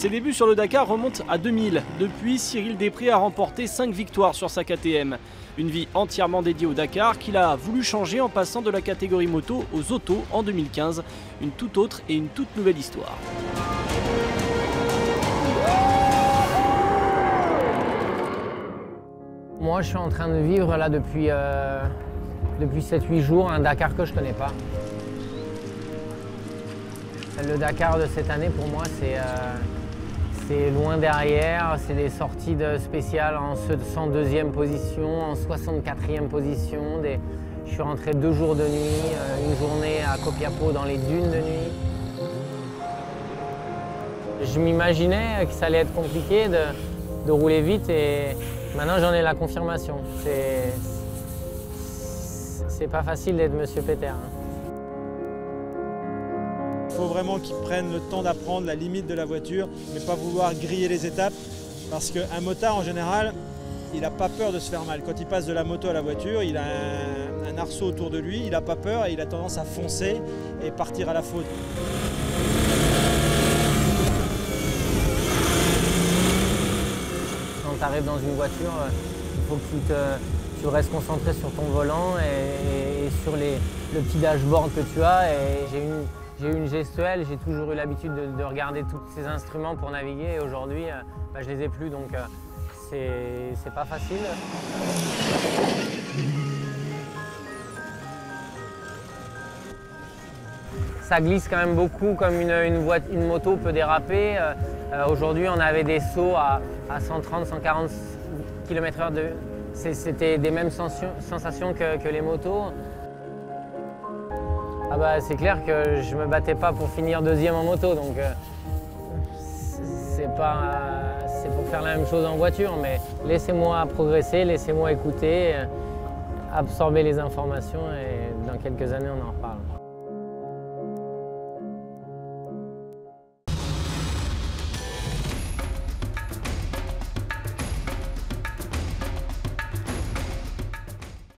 Ses débuts sur le Dakar remontent à 2000. Depuis, Cyril Després a remporté 5 victoires sur sa KTM. Une vie entièrement dédiée au Dakar qu'il a voulu changer en passant de la catégorie moto aux autos en 2015. Une toute autre et une toute nouvelle histoire. Moi, je suis en train de vivre là depuis 7-8 jours un Dakar que je ne connais pas. Le Dakar de cette année, pour moi, c'est loin derrière. C'est des sorties spéciales en 102e position, en 64e position. Je suis rentré 2 jours de nuit, une journée à Copiapó dans les dunes de nuit. Je m'imaginais que ça allait être compliqué de rouler vite et maintenant j'en ai la confirmation. C'est pas facile d'être Monsieur Peter. Il faut vraiment qu'ils prennent le temps d'apprendre la limite de la voiture, mais pas vouloir griller les étapes, parce qu'un motard en général, il n'a pas peur de se faire mal. Quand il passe de la moto à la voiture, il a un arceau autour de lui, il n'a pas peur et il a tendance à foncer et partir à la faute. Quand tu arrives dans une voiture, il faut que tu restes concentré sur ton volant et sur le petit dashboard que tu as. J'ai une gestuelle, j'ai toujours eu l'habitude de regarder tous ces instruments pour naviguer et aujourd'hui je les ai plus, donc c'est pas facile. Ça glisse quand même beaucoup comme une moto peut déraper. Aujourd'hui on avait des sauts à 130-140 km/h. C'était des mêmes sensations que les motos. Ah bah, c'est clair que je ne me battais pas pour finir 2e en moto, donc c'est pour faire la même chose en voiture, mais laissez-moi progresser, laissez-moi écouter, absorber les informations et dans quelques années on en reparle.